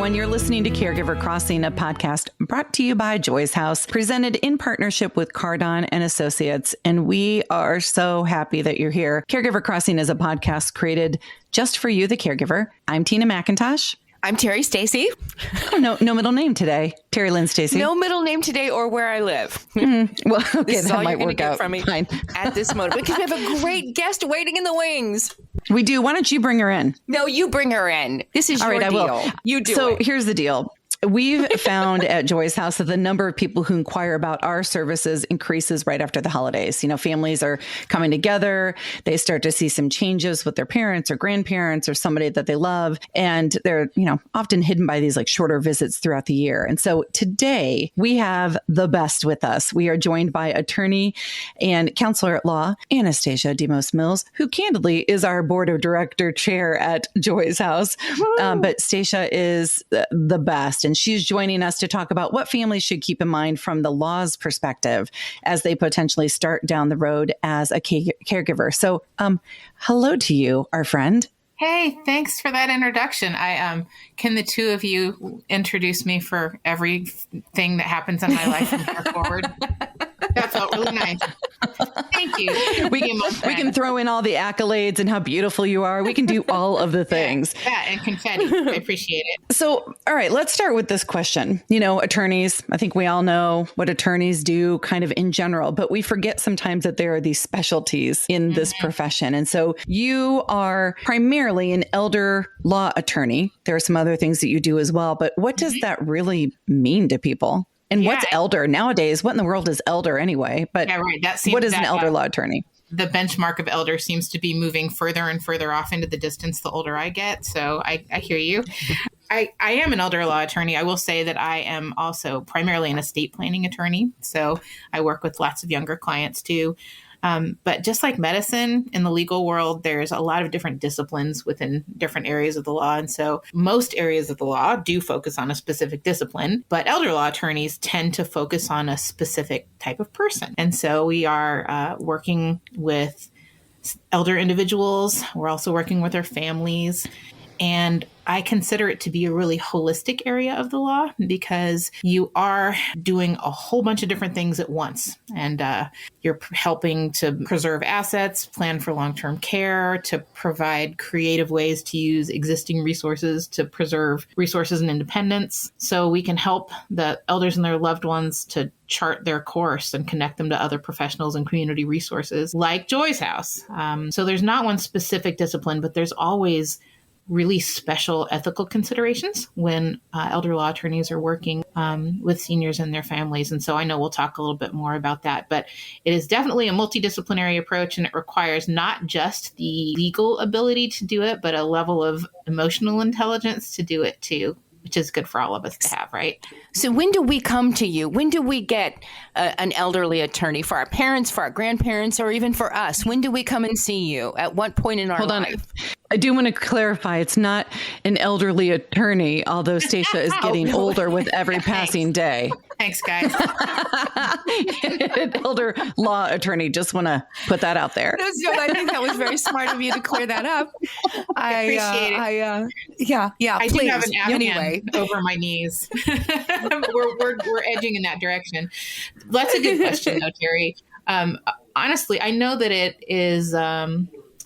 everyone. You're listening to Caregiver Crossing, a podcast brought to you by Joy's House, presented in partnership with Cardon and Associates. And we are so happy that you're here. Caregiver Crossing is a podcast created just for you, the caregiver. I'm Tina McIntosh. I'm Terry Stacy. Oh, no middle name today. Terry Lynn Stacy. No middle name today or where I live. Well, okay, this is that all might you're going to work get out from me fine. at this moment. Because we have a great guest waiting in the wings. We do. Why don't you bring her in? No, you bring her in. This is all your right, deal. I will. You do So it. here's the deal. We've found at Joy's House that the number of people who inquire about our services increases right after the holidays. You know, families are coming together. They start to see some changes with their parents or grandparents or somebody that they love. And they're, often hidden by these like shorter visits throughout the year. And so today we have the best with us. We are joined by attorney and counselor at law, Anastasia Demos Mills, who candidly is our board of director chair at Joy's House. But Stacia is the best. And she's joining us to talk about what families should keep in mind from the law's perspective as they potentially start down the road as a caregiver. So, hello to you, our friend. Hey, thanks for that introduction. Can the two of you introduce me for everything that happens in my life from here forward? That felt really nice. Thank you. We can throw in all the accolades and how beautiful you are. We can do all of the things. Yeah, and confetti. I appreciate it. So, all right, let's start with this question. Attorneys, I think we all know what attorneys do kind of in general, but we forget sometimes that there are these specialties in this profession. And so you are primarily an elder law attorney. There are some other things that you do as well, but what does that really mean to people? And what's elder nowadays? What in the world is elder anyway? But yeah, right. What is an elder law attorney? The benchmark of elder seems to be moving further and further off into the distance the older I get. So I hear you. I am an elder law attorney. I will say that I am also primarily an estate planning attorney. So I work with lots of younger clients too. But just like medicine in the legal world, there's a lot of different disciplines within different areas of the law. And so most areas of the law do focus on a specific discipline, but elder law attorneys tend to focus on a specific type of person. And so we are working with elder individuals. We're also working with their families. And I consider it to be a really holistic area of the law because you are doing a whole bunch of different things at once. And you're helping to preserve assets, plan for long-term care, to provide creative ways to use existing resources to preserve resources and independence. So we can help the elders and their loved ones to chart their course and connect them to other professionals and community resources like Joy's House. So there's not one specific discipline, but there's always really special ethical considerations when elder law attorneys are working with seniors and their families. And so I know we'll talk a little bit more about that, but it is definitely a multidisciplinary approach, and it requires not just the legal ability to do it, but a level of emotional intelligence to do it too, which is good for all of us to have, right? So when do we come to you? When do we get an elderly attorney for our parents, for our grandparents, or even for us? When do we come and see you? At what point in our life? Hold on. I do want to clarify, it's not an elderly attorney, although Stacia is getting older with every passing day. Thanks, guys. An elder law attorney, just want to put that out there. So I think that was very smart of you to clear that up. I appreciate it. Yeah. I please. do have an Afghan Anyway. over my knees. we're edging in that direction. That's a good question, though, Terry. Honestly, I know that it is.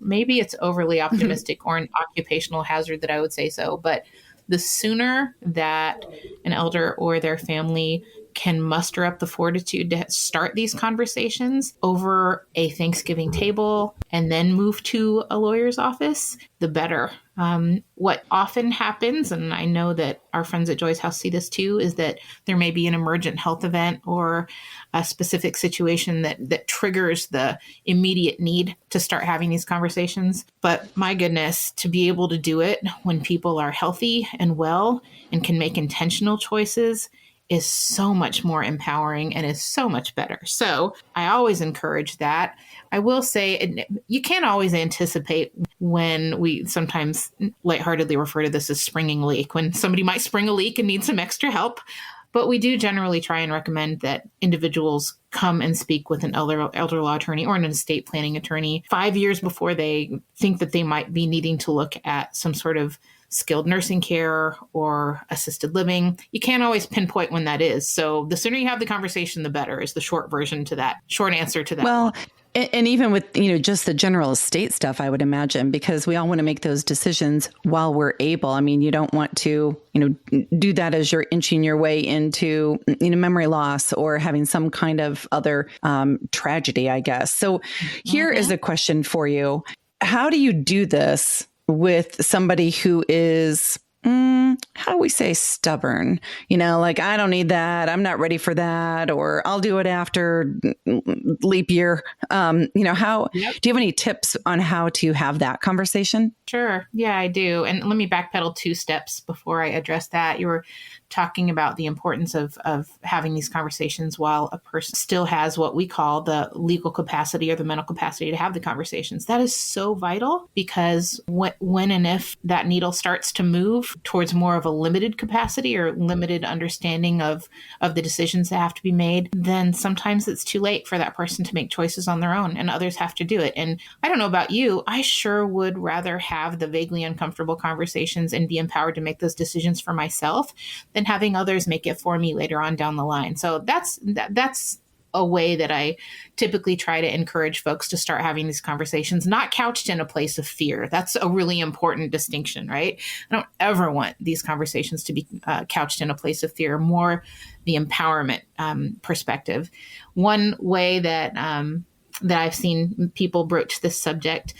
Maybe it's overly optimistic or an occupational hazard that I would say so, but the sooner that an elder or their family can muster up the fortitude to start these conversations over a Thanksgiving table and then move to a lawyer's office, the better. What often happens, and I know that our friends at Joy's House see this too, is that there may be an emergent health event or a specific situation that triggers the immediate need to start having these conversations. But my goodness, to be able to do it when people are healthy and well and can make intentional choices is so much more empowering and is so much better. So I always encourage that. I will say you can't always anticipate when we sometimes lightheartedly refer to this as springing a leak, when somebody might spring a leak and need some extra help. But we do generally try and recommend that individuals come and speak with an elder law attorney or an estate planning attorney 5 years before they think that they might be needing to look at some sort of skilled nursing care or assisted living. You can't always pinpoint when that is. So the sooner you have the conversation, the better is the short answer to that. Well, and even with, just the general estate stuff, I would imagine, because we all want to make those decisions while we're able. I mean, you don't want to, do that as you're inching your way into, memory loss or having some kind of other tragedy, I guess. So here is a question for you. How do you do this with somebody who is, how do we say, stubborn? Like, I don't need that. I'm not ready for that. Or I'll do it after leap year. Do you have any tips on how to have that conversation? Sure. Yeah, I do. And let me backpedal 2 steps before I address that. You were talking about the importance of having these conversations while a person still has what we call the legal capacity or the mental capacity to have the conversations. That is so vital, because when and if that needle starts to move towards more of a limited capacity or limited understanding of the decisions that have to be made, then sometimes it's too late for that person to make choices on their own, and others have to do it. And I don't know about you, I sure would rather have the vaguely uncomfortable conversations and be empowered to make those decisions for myself than having others make it for me later on down the line. So that's a way that I typically try to encourage folks to start having these conversations, not couched in a place of fear. That's a really important distinction, right? I don't ever want these conversations to be couched in a place of fear, more the empowerment perspective. One way that I've seen people broach this subject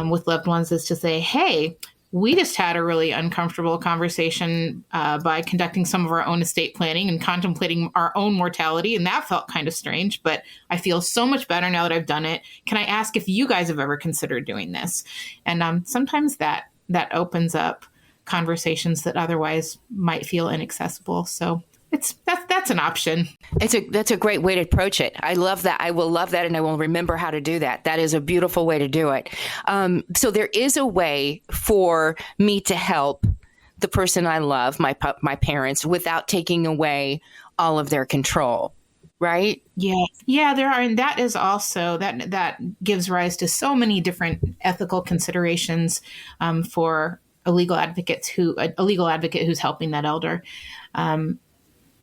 with loved ones is to say, hey, we just had a really uncomfortable conversation by conducting some of our own estate planning and contemplating our own mortality. And that felt kind of strange, but I feel so much better now that I've done it. Can I ask if you guys have ever considered doing this? And sometimes that opens up conversations that otherwise might feel inaccessible. So that's an option. That's a great way to approach it. I love that. I will love that, and I will remember how to do that. That is a beautiful way to do it. So there is a way for me to help the person I love, my parents, without taking away all of their control, right? Yeah, there are, and that is also that gives rise to so many different ethical considerations for a legal advocate who's helping that elder.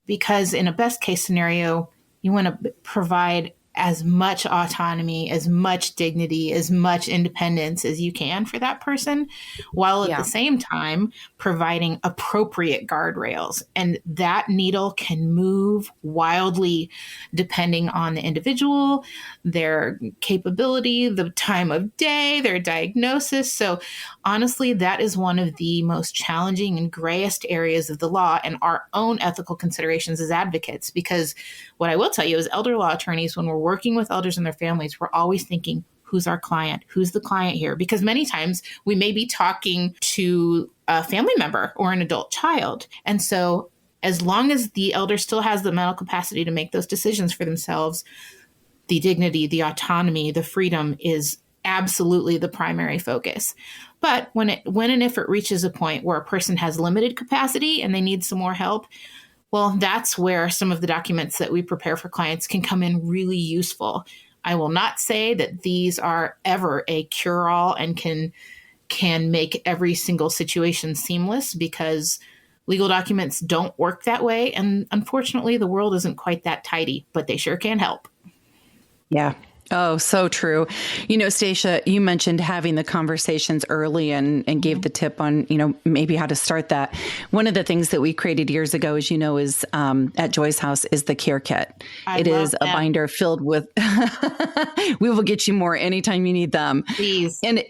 Because in a best case scenario, you want to provide as much autonomy, as much dignity, as much independence as you can for that person, while at the same time providing appropriate guardrails. And that needle can move wildly depending on the individual, their capability, the time of day, their diagnosis. So honestly, that is one of the most challenging and grayest areas of the law and our own ethical considerations as advocates. Because what I will tell you is elder law attorneys, when we're working with elders and their families, we're always thinking, who's our client? Who's the client here? Because many times we may be talking to a family member or an adult child. And so as long as the elder still has the mental capacity to make those decisions for themselves, the dignity, the autonomy, the freedom is absolutely the primary focus. But when and if it reaches a point where a person has limited capacity and they need some more help, well, that's where some of the documents that we prepare for clients can come in really useful. I will not say that these are ever a cure-all and can make every single situation seamless, because legal documents don't work that way. And unfortunately, the world isn't quite that tidy, but they sure can help. Yeah. Oh, so true. Stacia, you mentioned having the conversations early and gave the tip on, maybe how to start that. One of the things that we created years ago, as you know, is at Joy's house is the care kit. It is a binder filled with, we will get you more anytime you need them. Please. And,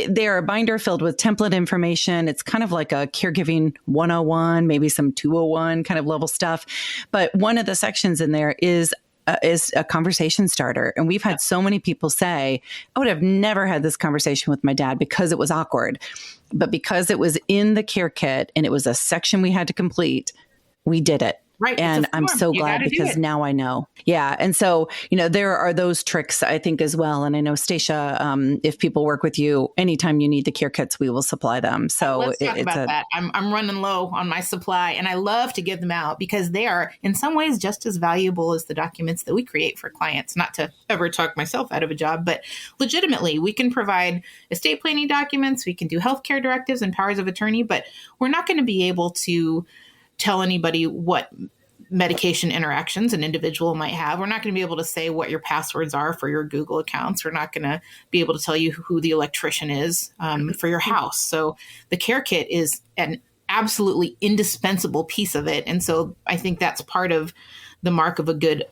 they're a binder filled with template information. It's kind of like a caregiving 101, maybe some 201 kind of level stuff. But one of the sections in there is a conversation starter. And we've had so many people say, I would have never had this conversation with my dad because it was awkward. But because it was in the care kit and it was a section we had to complete, we did it. Right. And I'm so glad because now I know. Yeah. And so, there are those tricks, I think, as well. And I know, Stacia, if people work with you, anytime you need the care kits, we will supply them. So let's talk about that. I'm running low on my supply, and I love to give them out because they are in some ways just as valuable as the documents that we create for clients. Not to ever talk myself out of a job, but legitimately, we can provide estate planning documents. We can do healthcare directives and powers of attorney, but we're not going to be able to tell anybody what medication interactions an individual might have. We're not going to be able to say what your passwords are for your Google accounts. We're not going to be able to tell you who the electrician is for your house. So the care kit is an absolutely indispensable piece of it. And so I think that's part of the mark of a good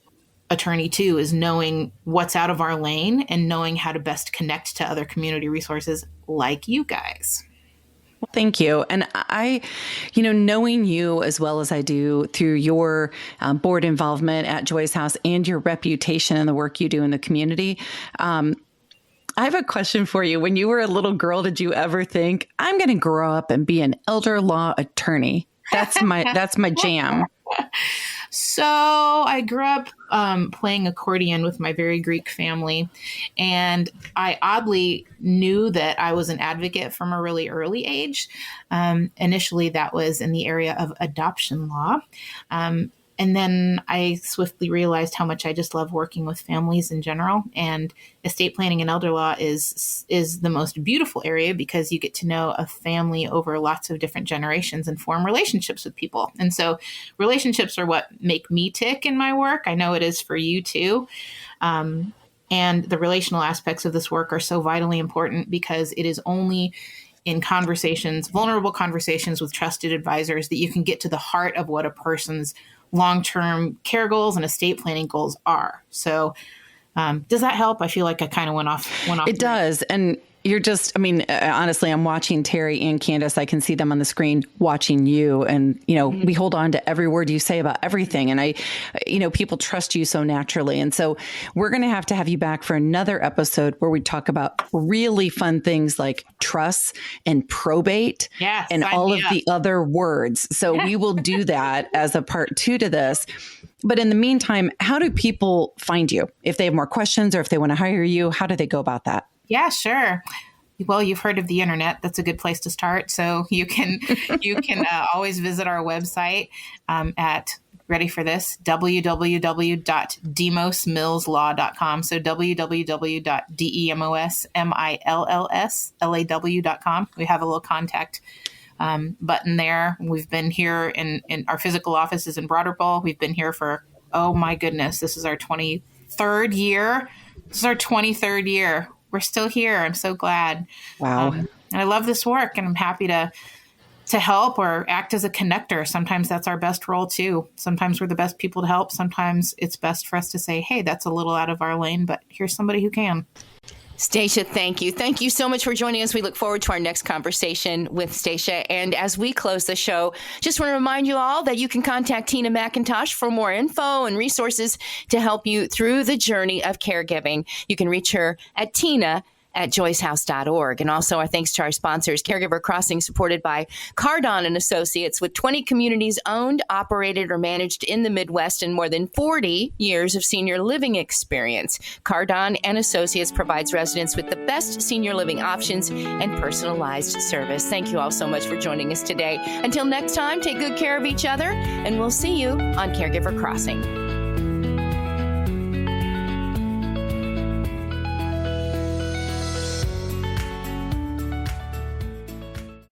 attorney too, is knowing what's out of our lane and knowing how to best connect to other community resources like you guys. Well, thank you. And I, knowing you as well as I do through your board involvement at Joy's House and your reputation and the work you do in the community, I have a question for you. When you were a little girl, did you ever think, I'm going to grow up and be an elder law attorney? That's my jam. So I grew up playing accordion with my very Greek family, and I oddly knew that I was an advocate from a really early age. Initially, that was in the area of adoption law. And then I swiftly realized how much I just love working with families in general. And estate planning and elder law is the most beautiful area because you get to know a family over lots of different generations and form relationships with people. And so relationships are what make me tick in my work. I know it is for you too. And the relational aspects of this work are so vitally important because it is only in conversations, vulnerable conversations with trusted advisors, that you can get to the heart of what a person's long-term care goals and estate planning goals are. So does that help? I feel like I kind of went off. It does. And you're just, honestly, I'm watching Terry and Candace. I can see them on the screen watching you. And, we hold on to every word you say about everything. And people trust you so naturally. And so we're going to have you back for another episode where we talk about really fun things like trust and probate and all of the other words. So we will do that as a part 2 to this. But in the meantime, how do people find you? If they have more questions or if they want to hire you, how do they go about that? Yeah, sure. Well, you've heard of the internet. That's a good place to start. So you can always visit our website at, ready for this, www.demosmillslaw.com. So www.demosmillslaw.com. We have a little contact button there. We've been here in our physical offices in Broader Bowl. We've been here for, oh my goodness, this is our 23rd year. We're still here. I'm so glad. Wow. And I love this work, and I'm happy to help or act as a connector. Sometimes that's our best role too. Sometimes we're the best people to help. Sometimes it's best for us to say, hey, that's a little out of our lane, but here's somebody who can. Stacia, thank you. Thank you so much for joining us. We look forward to our next conversation with Stacia. And as we close the show, just want to remind you all that you can contact Tina McIntosh for more info and resources to help you through the journey of caregiving. You can reach her at tina@joyshouse.org. And also our thanks to our sponsors, Caregiver Crossing, supported by Cardon and Associates, with 20 communities owned, operated, or managed in the Midwest and more than 40 years of senior living experience. Cardon and Associates provides residents with the best senior living options and personalized service. Thank you all so much for joining us today. Until next time, take good care of each other, and we'll see you on Caregiver Crossing.